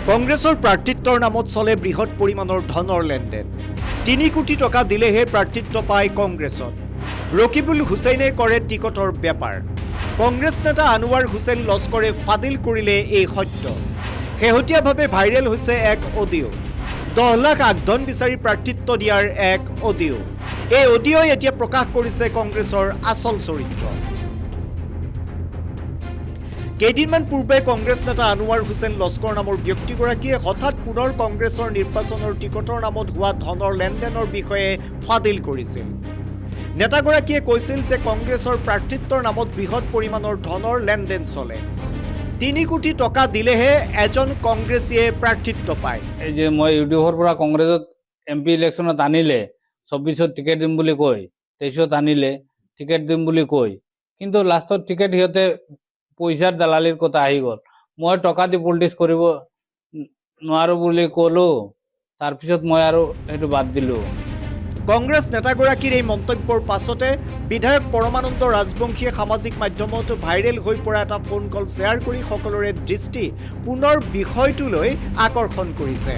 কংগ্ৰেছৰ প্ৰাৰ্থিত্বৰ নামত চলে বৃহৎ পৰিমাণৰ ধনৰ লেনদেন। ৩ কোটি টকা দিলেহে প্ৰাৰ্থিত্ব পায় কংগ্ৰেছত। ৰকিবুল হুছেইনে কৰে টিকটৰ বেপাৰ। কংগ্ৰেছ নেতা আনোৱাৰ হুছেইন লস্কৰে ফাদিল কৰিলে এই সত্য। শেহতীয়াভাৱে ভাইৰেল হৈছে এক অডিঅ'। 10 লাখ আগধন বিচাৰি প্ৰাৰ্থিত্ব দিয়াৰ এক অডিঅ'। এই অডিঅ'ই এতিয়া প্ৰকাশ কৰিছে কংগ্ৰেছৰ আচল চৰিত্ৰ। কেইদিনমান পূৰ্বে কংগ্ৰেছ নেতা আনোৱাৰ হুছেইন লস্কৰ নামৰ ব্যক্তিগৰাকীয়ে হঠাৎ পুনৰ কংগ্ৰেছৰ নিৰ্বাচনৰ টিকটৰ নামত হোৱা ধনৰ লেনদেনৰ বিষয়ে ফাদিল কৰিছিল। নেতাগৰাকীয়ে কৈছিল যে কংগ্ৰেছৰ প্ৰাৰ্থিত্বৰ নামত বৃহৎ পৰিমাণৰ ধনৰ লেনদেন চলে। ৩ কোটি টকা দিলেহে এজন কংগ্ৰেছীয়ে প্ৰাৰ্থিত্ব পায়। এই যে মই ইউটিউবৰ পৰা কংগ্ৰেছত MP ইলেকশ্যনত আনিলে 24ত টিকেট দিম বুলি কৈ, 23ত আনিলে টিকেট দিম বুলি কৈ, কিন্তু লাষ্টত টিকেট সিহঁতে পইচাৰ দালালিৰ কথা আহি গ'ল। মই টকা দি পলিটিক্স কৰিব নোৱাৰো বুলি ক'লো, তাৰপিছত মই আৰু সেইটো বাদ দিলোঁ। কংগ্ৰেছ নেতাগৰাকীৰ এই মন্তব্যৰ পাছতে বিধায়ক পৰমানন্দ ৰাজবংশীয়ে সামাজিক মাধ্যমত ভাইৰেল হৈ পৰা এটা ফোন কল শ্বেয়াৰ কৰি সকলোৰে দৃষ্টি পুনৰ বিষয়টোলৈ আকৰ্ষণ কৰিছে।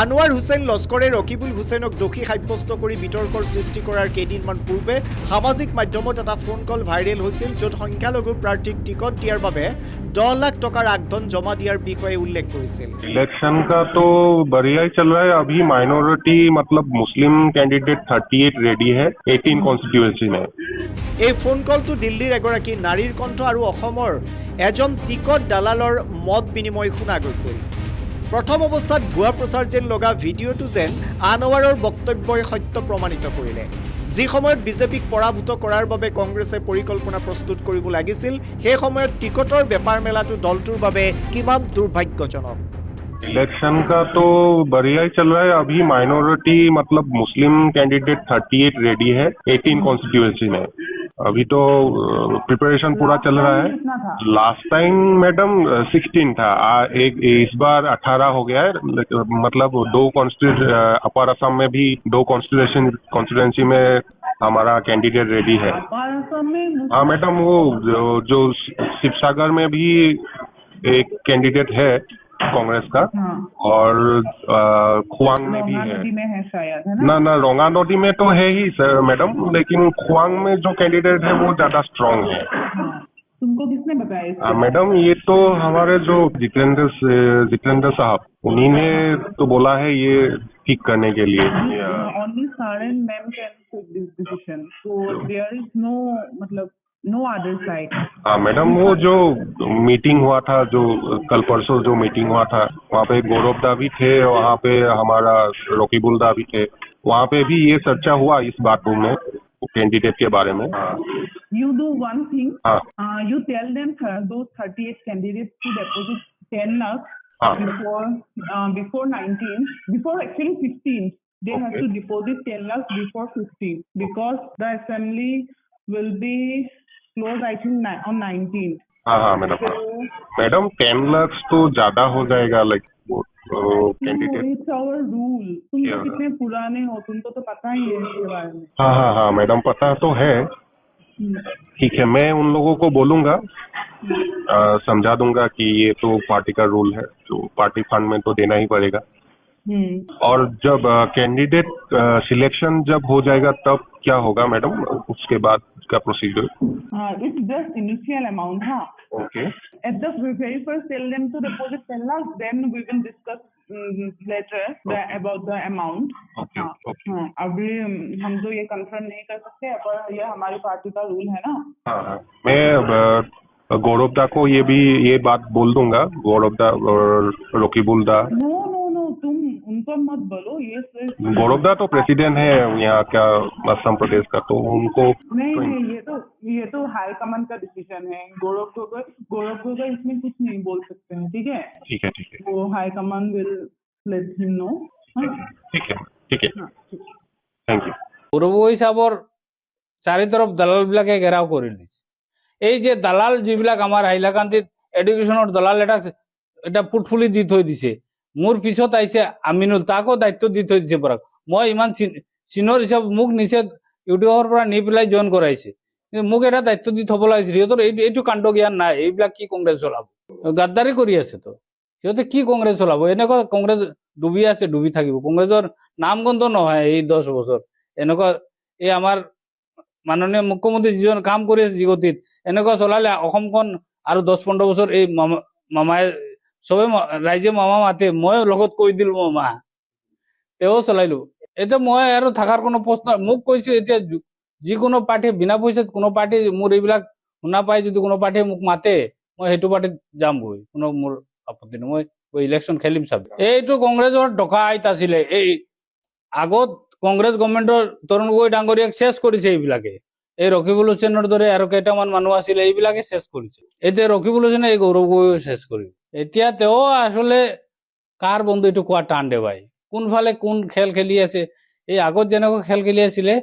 আনোৱাৰ হুছেইন লস্কৰে ৰকিবুল হুছেইনক দোষী সাব্যস্ত কৰি বিতৰ্কৰ সৃষ্টি কৰাৰ কেইদিনমান পূৰ্বে সামাজিক মাধ্যমত এটা ফোন কল ভাইৰেল হৈছিল, য'ত সংখ্যালঘু প্ৰাৰ্থীক টিকট দিয়াৰ বাবে 10 লাখ টকাৰ আগধন জমা দিয়াৰ বিষয়ে উল্লেখ কৰিছিল। इलेक्शन का तो बढ़िया ही चल रहा है। अभी माइनॉरिटी मतलब मुस्लिम कैंडिडेट 38 रेडी है 18 कॉन्स्टिट्यूएंसी में। এই ফোন কলটো দিল্লীৰ এগৰাকী নাৰীৰ কণ্ঠ আৰু অসমৰ এজন টিকট দালালৰ মত বিনিময় শুনা গৈছিল। প্ৰথম অৱস্থাত ভুৱা প্ৰচাৰ যেন লগা ভিডিঅ'টো যেন আনোৱাৰৰ বক্তব্যই সত্য প্ৰমাণিত কৰিলে। যি সময়ত বিজেপিক পৰাভূত কৰাৰ বাবে কংগ্ৰেছে পৰিকল্পনা প্ৰস্তুত কৰিব লাগিছিল, সেই সময়ত টিকটৰ বেপাৰ মেলাটো দলটোৰ বাবে কিমান দুৰ্ভাগ্যজনক। इलेक्शन का तो बढ़िया ही चल रहा है। अभी माइनॉरिटी मतलब मुस्लिम कैंडिडेट 38 रेडी है 18 कॉन्स्टिट्यूएंसी में। अभी तो प्रिपरेशन पूरा चल रहा है। लास्ट टाइम मैडम 16 था, एक इस बार 18 हो गया है। मतलब 2 अपर असम में भी 2 कॉन्स्टिट्यूएंसी में हमारा कैंडिडेट रेडी है। हाँ मैडम, वो जो शिवसागर में भी एक कैंडिडेट है कांग्रेस का, और खुआंग में भी है। शायद है ना रोंगा नदी में तो है ही सर मैडम, लेकिन खुआंग में जो कैंडिडेट है वो ज्यादा स्ट्रांग है। तुमको किसने बताया? मैडम ये तो हमारे जो जितेंद्र साहब, उन्हीं ने तो बोला है ये ठीक करने के लिए। Only Saran ma'am can take this decision. So there is no मतलब no other side. हाँ मैडम, वो जो मीटिंग हुआ था, जो कल परसों जो मीटिंग हुआ था, वहाँ पे गौरव दा भी थे, वहाँ पे हमारा रकीबुल दा भी थे। वहाँ पे भी ये चर्चा हुआ इस बात में, कैंडिडेट के बारे में। You do one thing. हाँ You tell them those 38 candidates to deposit 10 lakhs हाँ before 19, before actually 15. They have to deposit 10 lakhs before 15 because the assembly will be closed I think on 19th. हाँ madam. Madam 10 lakh तो ज्यादा हो जाएगा, like candidate. It's our rule. तुम तो कितने पुराने हो, तुमको तो पता ही है इसके बारे में। हाँ मैडम, पता तो है। ठीक है, मैं उन लोगों को बोलूंगा, समझा दूंगा कि ये तो पार्टी का रूल है, जो पार्टी फंड में तो देना ही पड़ेगा। और जब कैंडिडेट सिलेक्शन जब हो जाएगा तब क्या होगा मैडम, उसके बाद का procedure? It's just initial amount, हाँ. Okay. At the very first, tell them to deposit 10 lakhs. Then we will discuss later about the amount. Okay okay. हाँ, अभी हम तो ये कंफर्म नहीं कर सकते, पर ये हमारी पार्टी का रूल है ना। हाँ मैं गौरव दा को ये बात बोल दूंगा, गौरव दा और रकीबुल दा। नो तुम उनको मत बोलो, ये सिर्फ गौरव दा तो प्रेसिडेंट है यहाँ का, असम प्रदेश का, तो उनको नहीं ये तो हाई कमान का डिसीजन है। गौरव को इसमें कुछ नहीं बोल सकते हैं, ठीक है? ठीक है वो high command will let him know. ठीक है थैंक यू। গৌৰৱ হিচাপৰ চাৰিতৰফ দালালবিলাকে ঘেৰাও কৰি দিছে। এই যে দালাল যিবিলাক আমাৰ হাইলাকান্দিত এডুকেশ্যনৰ দালাল এটা পুটফুলি দি থৈ দিছে, মোৰ পিছত আহিছে আমিনুল, তাকো দায়িত্ব দি থৈ দিছে পৰাগ। মই ইমান চিনিয়ৰ হিচাপ, মোক নিচে ইউটিউবৰ পৰা নি পেলাই জইন কৰাইছে, কিন্তু মোক এটা দায়িত্ব দি থব লাগিছিল। সিহঁতৰ এইটো কাণ্ড জ্ঞান নাই। এইবিলাক কি কংগ্ৰেছ চলাব? গাদ্দাৰী কৰি আছে তো। সিহঁতে কি কংগ্ৰেছ চলাব? এনেকুৱা কংগ্ৰেছ ডুবি আছে, ডুবি থাকিব। কংগ্ৰেছৰ নামগন্ধ নহয় এই 10 বছৰ। এনেকুৱা এই আমাৰ মাননীয় মুখ্যমন্ত্ৰী যিজন কাম কৰি আছে যি গতিত, এনেকুৱা চলালে অসমখন আৰু 10-15 বছৰ এই মামাই চবে ৰাইজে মামা মাতে, মই লগত কৈ দিলো মামা, তেওঁ চলাইলো। এতিয়া মই আৰু থকাৰ কোনো প্ৰশ্ন, মোক কৈছো এতিয়া যিকোনো পাৰ্টি বিনা পইচাত কোনো পাৰ্টি মোৰ এইবিলাক শুনা পাই যদি কোনো পাৰ্টিয়ে মোক মাতে, মই সেইটো পাৰ্টিত যামগৈ, কোনো মোৰ আপত্তি নাই, মই ইলেকশ্যন খেলিম চাব। এইটো কংগ্ৰেছৰ ডকাইত আছিলে। এই আগত কংগ্ৰেছ গভৰ্ণমেণ্টৰ তৰুণ গগৈ ডাঙৰীয়াক চেছ কৰিছে এইবিলাকে। এই ৰকিবুল হুছেইনৰ দৰে আৰু কেইটামান মানুহ আছিলে, এইবিলাকে চেছ কৰিছে। এতিয়া ৰকিবুল হুছেইনে এই গৌৰৱ গগৈ চেছ কৰিব। এতিয়া তেওঁ আচলতে কাৰ বন্ধু এইটো কোৱা টান দে ভাই। কোনফালে কোন খেল খেলি আছে? এই আগত যেনেকৈ খেল খেলি আছিলে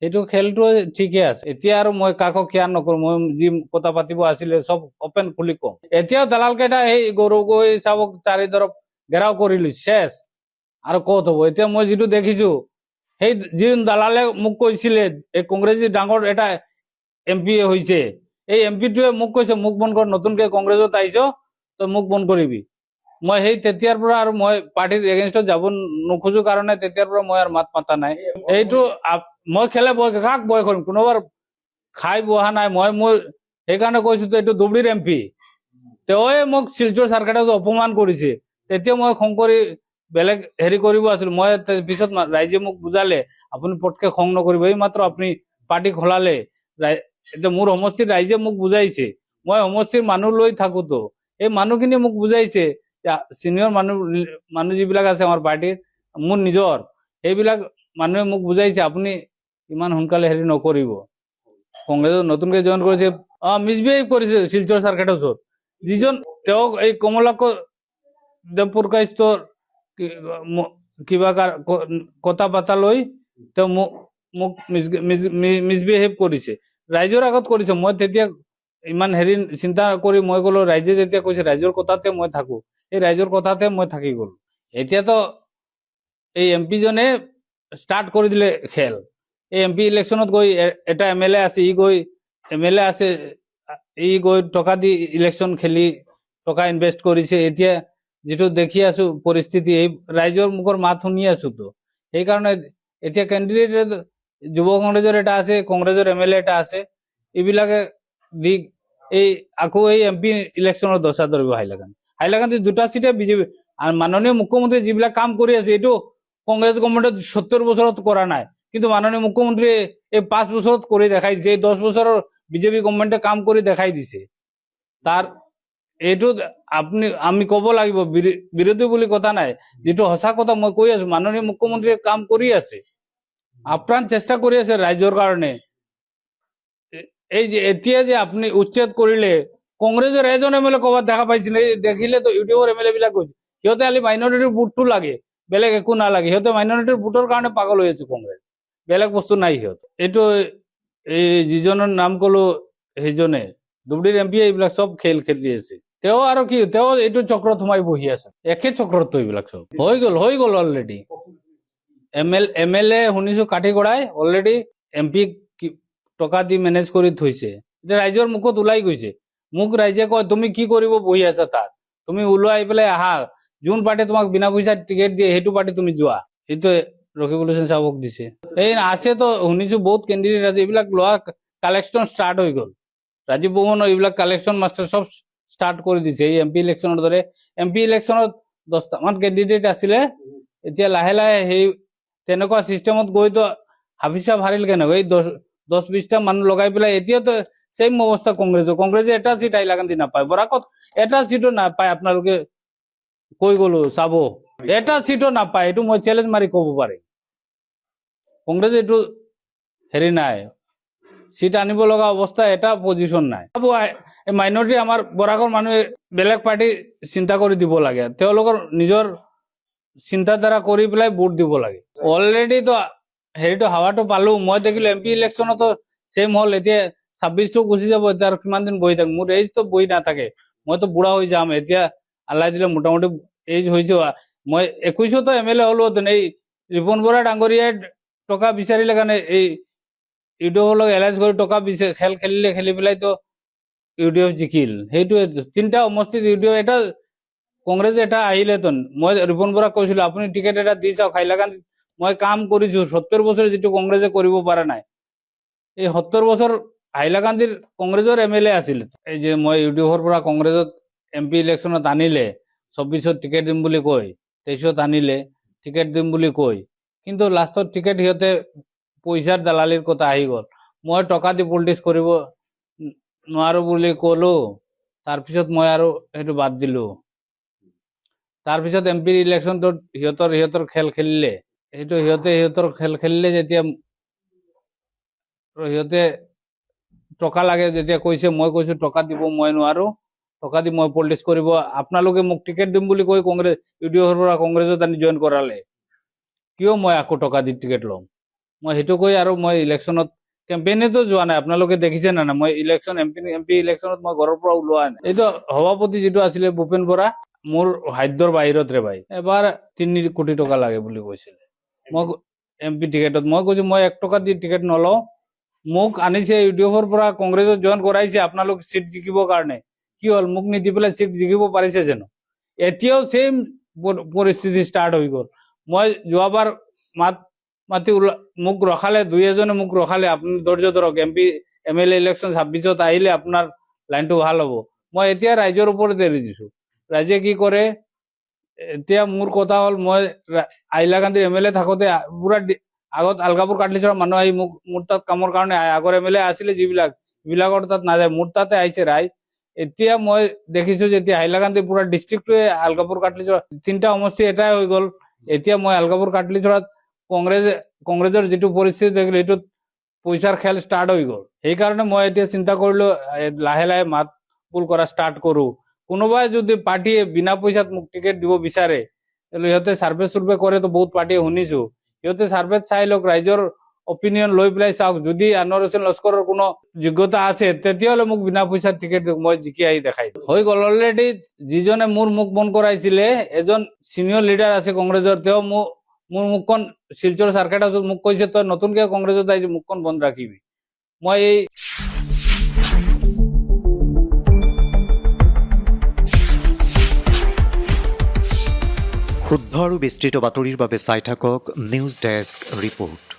সেইটো খেলটো ঠিকে আছে। এতিয়া আৰু মই কাকো কেয়াৰ নকৰো, মই যি কথা পাতিব আছিলে চব অপেন খুলি কম। এতিয়াও দালাল কেইটা এই গৌৰৱ গগৈ চাবক চাৰিতৰফ ঘেৰাও কৰি লৈছে, চেছ। আৰু ক'ত হ'ব? এতিয়া মই যিটো দেখিছো, সেই যি দালালে মোক কৈছিলে এই কংগ্ৰেছী ডাঙৰ এটা MP হৈছে, এই MP টোৱে মোক কৈছে মোক বন্ধ কৰ, নতুনকে কংগ্ৰেছত আহিছ তই মোক বন্ধ কৰিবি। মই সেই তেতিয়াৰ পৰা আৰু মই পাৰ্টিৰ এগেইনষ্টত যাব নোখোজো কাৰণে তেতিয়াৰ পৰা মই আৰু মাত মাতা নাই। এইটো মই খেলে কাক ভয় কৰিম? কোনোবাৰ খাই বহা নাই। মই সেইকাৰণে কৈছো এইটো ধুবুৰীৰ MP, তেওঁৱে মোক শিলচৰ চাৰ্কেটত অপমান কৰিছে। তেতিয়া মই খং কৰি বেলেগ হেৰি কৰিব আছিল। মই পিছত ৰাইজে মোক বুজালে আপুনি পটকে খং নকৰিব, এই মাত্ৰ আপুনি পাৰ্টি খোলালে। এতিয়া মোৰ সমষ্টিৰ ৰাইজে মোক বুজাইছে, মই সমষ্টিৰ মানুহ লৈ থাকোতো, এই মানুহখিনি মোক বুজাইছে, চিনিয়ৰ মানুহ যিবিলাক আছে আমাৰ পাৰ্টিৰ, মোৰ নিজৰ সেইবিলাক মানুহে মোক বুজাইছে আপুনি ইমান সোনকালে হেৰি নকৰিব। কংগ্ৰেছত নতুনকে জইন কৰিছে, মিছবিহেভ কৰিছে শিলচৰ চাৰ্কেটৰ ওচৰত। যিজন তেওঁক এই কমলাক্ষ দেৱপুৰকাইষ্টৰ কিবা কথা পতা লৈ তেওঁ মোক মিছবিহেভ কৰিছে, ৰাইজৰ আগত কৰিছে। মই তেতিয়া ইমান হেৰি চিন্তা কৰি মই কলো, ৰাইজে যেতিয়া কৈছে ৰাইজৰ কথাতে মই থাকো, এই ৰাইজৰ কথাতে মই থাকি গলো। এতিয়াতো এই MP জনে ষ্টাৰ্ট কৰি দিলে খেল। এই MP ইলেকশ্যনত গৈ এটা MLA আছে, ই গৈ টকা দি ইলেকশ্যন খেলি টকা ইনভেষ্ট কৰিছে। এতিয়া যিটো দেখি আছো পৰিস্থিতি, এই ৰাইজৰ মুখৰ মাত শুনি আছো তো, সেইকাৰণে এতিয়া কেণ্ডিডেট যুৱ কংগ্ৰেছৰ এটা আছে, কংগ্ৰেছৰ MLA এটা আছে, এইবিলাকে দি এই আকৌ এই MP ইলেকশ্যনত দচা ধৰিব হাইলাকান্দি দুটা চিটে বিজেপি। আৰু মাননীয় মুখ্যমন্ত্ৰী যিবিলাক কাম কৰি আছে এইটো কংগ্ৰেছ গভৰ্ণমেণ্টত 70 বছৰত কৰা নাই, কিন্তু মাননীয় মুখ্যমন্ত্ৰীয়ে এই 5 বছৰত কৰি দেখাই দিছে। এই 10 বছৰৰ বিজেপি গভৰ্ণমেণ্টে কাম কৰি দেখাই দিছে। তাৰ এইটো আমি কব লাগিব, বিৰোধী বুলি কথা নাই, যিটো সঁচা কথা মই কৈ আছো, মাননীয় মুখ্যমন্ত্ৰীয়ে কাম কৰি আছে, আপ্ৰাণ চেষ্টা কৰি আছে ৰাইজৰ কাৰণে। এই যে এতিয়া যে আপুনি উচ্ছেদ কৰিলে, কংগ্ৰেছৰ এজন MLA ক'ৰবাত দেখা পাইছিলে? দেখিলে তো ইউটিউবৰ MLA বিলাক কৈছে সিহঁতে খালি মাইনৰিটিৰ ভোটটো লাগে, বেলেগ একো নালাগে। সিহঁতে মাইনৰিটিৰ ভোটৰ কাৰণে পাগল হৈ আছে কংগ্ৰেছ, বেলেগ বস্তু নাই সিহঁত। এইটো এই যিজনৰ নাম কলো সেইজনে ধুবুৰীৰ MP এইবিলাক চব খেল খেলি আছে। তেওঁ আৰু কি, তেওঁ এইটো চক্ৰত সোমাই বহি আছে, একে চক্ৰত তো এইবিলাক চব হৈ গল অলৰেডি। MLA শুনিছো কাঠি কৰাই অলৰেডি MP টকা দি মেনেজ কৰি থৈছে। এতিয়া ৰাইজৰ মুখত ওলাই গৈছে, মোক ৰাইজে কয় তুমি কি কৰিব বহি আছা তাত, তুমি ওলাই পেলাই আহা, যোন পাৰ্টি তোমাক বিনা পইচাত টিকেট দিয়ে সেইটো পাৰ্টি তুমি যোৱা। এইটো ৰকিবুল হুছেইন চাবক দিছে। এই আছে তো শুনিছো বহুত কেণ্ডিডেট আছে, এইবিলাক লোৱা কালেকশ্যন ষ্টাৰ্ট হৈ গল। ৰাজীৱ বৰ্মনৰ এইবিলাক কালেকশ্যন মাষ্টাৰ চব ষ্টাৰ্ট কৰি দিছে। এই MP ইলেকশ্যনৰ দৰে MP ইলেকশ্যনত 10টামান কেণ্ডিডেট আছিলে, এতিয়া লাহে লাহে সেই তেনেকুৱা চিষ্টেমত গৈ তো হাফিচা ভাৰিল কেনেকৈ? এই 10-20টা মানুহ লগাই পেলাই এতিয়াতো চেম অৱস্থা কংগ্ৰেছে এটা চিট হাইলাকান্দি নাপায়, বৰাকত এটা চিটো নাপায়। আপোনালোকে কৈ গলো চাব, এটা চিটো নাপায়, এইটো মই চেলেঞ্জ মাৰি কব পাৰিম। কংগ্ৰেছে এইটো হেৰি নাই, চিট আনিব লগা অৱস্থা, এটা পজিশ্যন নাই। মাইনৰিটি আমাৰ বৰাকৰ মানুহে বেলেগ পাৰ্টি চিন্তা কৰি দিব লাগে, তেওঁলোকৰ নিজৰ চিন্তাধাৰা কৰি পেলাই ভোট দিব লাগে। অলৰেডি তো হেৰিটো হাৱাটো পালো, মই দেখিলো MP ইলেকশ্যনতো চেম হল। এতিয়া 26টো গুচি যাব, এতিয়া আৰু কিমান দিন বহি থাকিম? মোৰ এজ তো বহি নাথাকে, মইতো বুঢ়া হৈ যাম। এতিয়া আল্লাই দিলে মোটামুটি এজ হৈছে, মই 21তো MLA হলো। এই ৰিপন বৰা ডাঙৰীয়াই টকা বিচাৰিলে কাৰণে এই UDF লগ এলাইন্স কৰি টকা খেল খেলি পেলাই তো UDF জিকিল। সেইটোৱে 3টা সমষ্টিত UDF এটা কংগ্ৰেছে এটা আহিলেতো মই ৰিপন বৰাক কৈছিলো আপুনি টিকেট এটা দি চাওক হাইলাকান্দিত মই কাম কৰিছো 70 বছৰ যিটো কংগ্ৰেছে কৰিব পৰা নাই এই 70 বছৰ হাইলাকান্দিৰ কংগ্ৰেছৰ MLA আছিল এই যে মই ইউডিএফৰ পৰা কংগ্ৰেছত MP ইলেকশ্যনত আনিলে 24ত টিকেট দিম বুলি কয় 23ত আনিলে টিকেট দিম বুলি কয় কিন্তু লাষ্টত টিকেট সিহঁতে পইচাৰ দালালিৰ কথা আহি গ'ল মই টকা দি পলিটিক্স কৰিব নোৱাৰো বুলি ক'লো তাৰপিছত মই আৰু সেইটো বাদ দিলো তাৰপিছত MP ইলেকশ্যনটোত সিহঁতৰ খেল খেলিলে সেইটো সিহঁতৰ খেল খেলিলে যেতিয়া সিহঁতে টকা লাগে যেতিয়া কৈছে মই কৈছো টকা দিব মই নোৱাৰো টকা দি মই পলিটিক্স কৰিব আপোনালোকে মোক টিকেট দিম বুলি কৈ কংগ্ৰেছ ইউডিএফৰ পৰা কংগ্ৰেছত আনি জইন কৰালে কিয় মই আকৌ টকা দি টিকেট ল'ম মই সেইটো কৈ আৰু মই ইলেকশ্যনত কেম্পেইনেতো যোৱা নাই আপোনালোকে দেখিছে না মই ইলেকশ্যন MP ইলেকশ্যনত মই ঘৰৰ পৰা ওলোৱা নাই এইটো সভাপতি যিটো আছিলে ভূপেন বৰা মোৰ সাধ্যৰ বাহিৰত ৰে ভাই এবাৰ 3 কোটি টকা লাগে বুলি কৈছিলে মই MP টিকেটত মই কৈছো মই 1 টকা দি টিকেট নলওঁ মোক আনিছে ইউডিএফৰ পৰা কংগ্ৰেছত জইন কৰাইছে আপোনালোক সিট জিকিবৰ কাৰণে কি হল মোক নিদি পেলাই সিট জিকিব পাৰিছে জানো এতিয়াও সেম পৰিস্থিতি ষ্টাৰ্ট হৈ গ'ল মই যোৱাবাৰ মাতি মোক ৰখালে 2-এজনে মোক ৰখালে আপুনি ধৈৰ্য ধৰক MP MLA ইলেকশ্যন 26ত আহিলে আপোনাৰ লাইনটো ভাল হ'ব মই এতিয়া ৰাইজৰ ওপৰত এৰি দিছো ৰাইজে কি কৰে এতিয়া মোৰ কথা হ'ল মই হাইলাকান্দিৰ MLA থাকোতে পুৰা আগত আলগাপুৰ কাটলিচৰ মানুহ আহি মোক মোৰ তাত কামৰ কাৰণে আগৰ MLA আছিলে যিবিলাকৰ তাত নাযায় মোৰ তাতে আহিছে ৰাইজ এতিয়া মই দেখিছো যেতিয়া হাইলাকান্দি পুৰা ডিষ্ট্ৰিক্টটোৱে আলগাপুৰ কাটলিচৰ 3টা সমষ্টি এটাই হৈ গ'ল এতিয়া মই আলগাপুৰ কাটলিচৰত কংগ্ৰেছৰ যিটো পৰিস্থিতি দেখিলো এইটোত পইচাৰ খেল ষ্টাৰ্ট হৈ গ'ল সেইকাৰণে মই এতিয়া চিন্তা কৰিলো লাহে লাহে মাত পুল কৰা ষ্টাৰ্ট কৰো কোনোবাই যদি পাৰ্টিয়ে বিনা পইচাত মোক টিকেট দিব বিচাৰে সিহঁতে সাৰ্ভে কৰে তো বহুত পাৰ্টিয়ে শুনিছো সিহঁতে সাৰ্ভেত চাই লওক ৰাইজৰ অপিনিয়ন লৈ পেলাই চাওক যদি আনোৱাৰ হোসেন লস্কৰৰ কোনো যোগ্যতা আছে তেতিয়াহ'লে মোক বিনা পইচাত টিকেট মই জিকি আহি দেখাই হৈ গ'ল অলৰেডি যিজনে মোৰ মুখ বন্ধ কৰাইছিলে এজন চিনিয়ৰ লিডাৰ আছে কংগ্ৰেছৰ তেওঁ মোৰ মুখখন শিলচৰ চাৰ্কেট হাউচত মোক কৈছে তই নতুনকে কংগ্ৰেছত আহিছে মুখখন বন্ধ ৰাখিবি মই এই শুদ্ধ আৰু বিস্তৃত বাতৰিৰ বাবে চাই থাকক নিউজ ডেস্ক ৰিপৰ্ট।